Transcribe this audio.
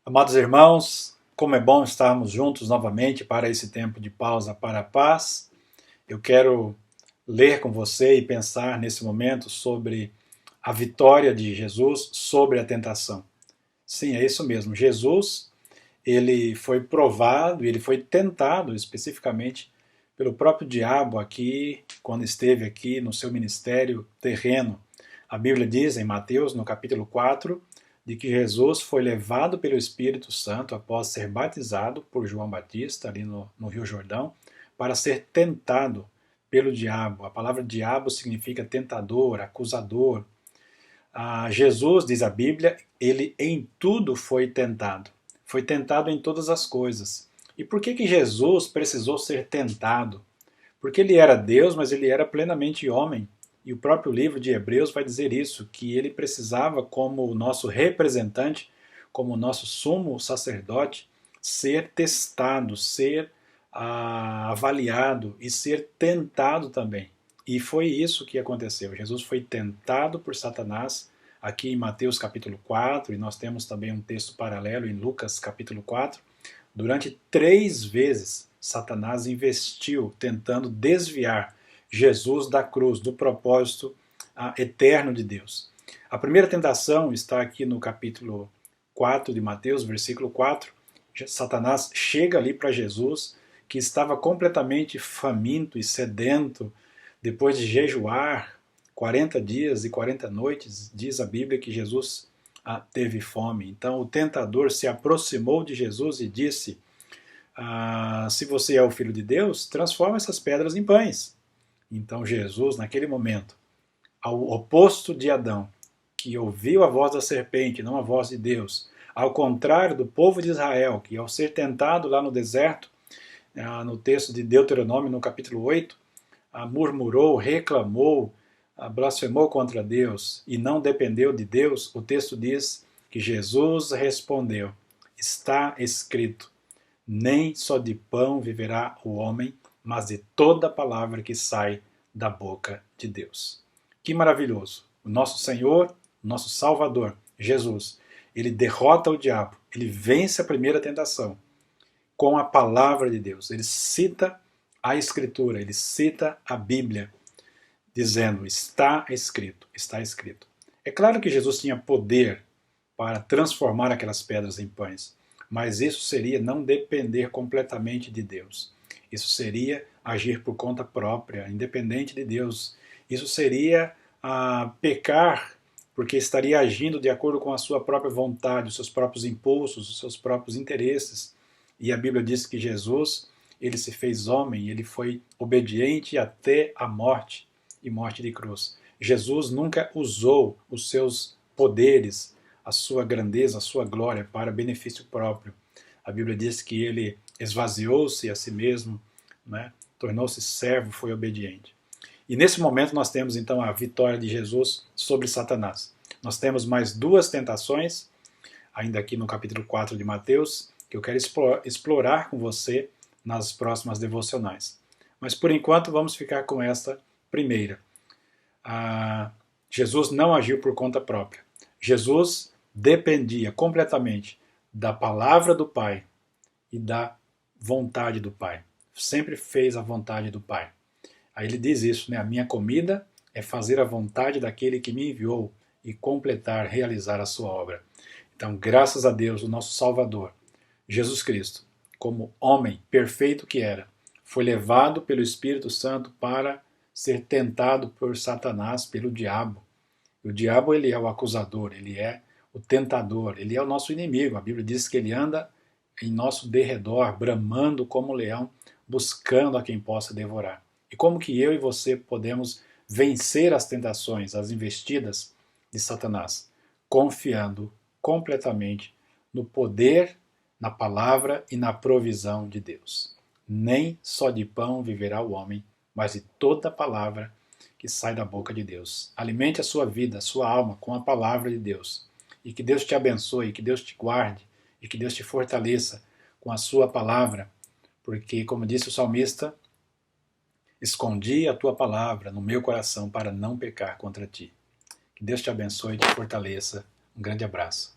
Amados irmãos, como é bom estarmos juntos novamente para esse tempo de pausa para a paz. Eu quero ler com você e pensar nesse momento sobre a vitória de Jesus sobre a tentação. Sim, é isso mesmo. Jesus, ele foi provado, ele foi tentado especificamente pelo próprio diabo aqui, quando esteve aqui no seu ministério terreno. A Bíblia diz em Mateus, no capítulo 4, de que Jesus foi levado pelo Espírito Santo após ser batizado por João Batista, ali no Rio Jordão, para ser tentado pelo diabo. A palavra diabo significa tentador, acusador. Jesus, diz a Bíblia, ele em tudo foi tentado. Foi tentado em todas as coisas. E por que Jesus precisou ser tentado? Porque ele era Deus, mas ele era plenamente homem. E o próprio livro de Hebreus vai dizer isso, que ele precisava, como o nosso representante, como o nosso sumo sacerdote, ser testado, ser avaliado e ser tentado também. E foi isso que aconteceu. Jesus foi tentado por Satanás, aqui em Mateus capítulo 4, e nós temos também um texto paralelo em Lucas capítulo 4. Durante 3 vezes, Satanás investiu tentando desviar Jesus da cruz, do propósito eterno de Deus. A primeira tentação está aqui no capítulo 4 de Mateus, versículo 4. Satanás chega ali para Jesus, que estava completamente faminto e sedento, depois de jejuar 40 dias e 40 noites, diz a Bíblia que Jesus teve fome. Então o tentador se aproximou de Jesus e disse: se você é o Filho de Deus, transforma essas pedras em pães. Então Jesus, naquele momento, ao oposto de Adão, que ouviu a voz da serpente, não a voz de Deus, ao contrário do povo de Israel, que ao ser tentado lá no deserto, no texto de Deuteronômio, no capítulo 8, murmurou, reclamou, blasfemou contra Deus e não dependeu de Deus, o texto diz que Jesus respondeu: está escrito, nem só de pão viverá o homem, mas de toda palavra que sai da boca de Deus. Que maravilhoso! O nosso Senhor, nosso Salvador, Jesus, ele derrota o diabo, ele vence a primeira tentação com a palavra de Deus. Ele cita a Escritura, ele cita a Bíblia, dizendo: está escrito, está escrito. É claro que Jesus tinha poder para transformar aquelas pedras em pães, mas isso seria não depender completamente de Deus. Isso seria agir por conta própria, independente de Deus. Isso seria pecar, porque estaria agindo de acordo com a sua própria vontade, os seus próprios impulsos, os seus próprios interesses. E a Bíblia diz que Jesus, ele se fez homem, ele foi obediente até a morte, e morte de cruz. Jesus nunca usou os seus poderes, a sua grandeza, a sua glória para benefício próprio. A Bíblia diz que ele esvaziou-se a si mesmo, né? Tornou-se servo, foi obediente. E nesse momento nós temos então a vitória de Jesus sobre Satanás. Nós temos mais 2 tentações, ainda aqui no capítulo 4 de Mateus, que eu quero explorar com você nas próximas devocionais. Mas por enquanto vamos ficar com esta primeira. Jesus não agiu por conta própria. Jesus dependia completamente da palavra do Pai e da vontade do Pai. Sempre fez a vontade do Pai. Aí ele diz isso, né? A minha comida é fazer a vontade daquele que me enviou e completar, realizar a sua obra. Então, graças a Deus, o nosso Salvador, Jesus Cristo, como homem perfeito que era, foi levado pelo Espírito Santo para ser tentado por Satanás, pelo diabo. O diabo, ele é o acusador, ele é o tentador, ele é o nosso inimigo. A Bíblia diz que ele anda em nosso derredor, bramando como leão, buscando a quem possa devorar. E como que eu e você podemos vencer as tentações, as investidas de Satanás? Confiando completamente no poder, na palavra e na provisão de Deus. Nem só de pão viverá o homem, mas de toda palavra que sai da boca de Deus. Alimente a sua vida, a sua alma com a palavra de Deus. E que Deus te abençoe, que Deus te guarde e que Deus te fortaleça com a sua palavra, porque, como disse o salmista, escondi a tua palavra no meu coração para não pecar contra ti. Que Deus te abençoe e te fortaleça. Um grande abraço.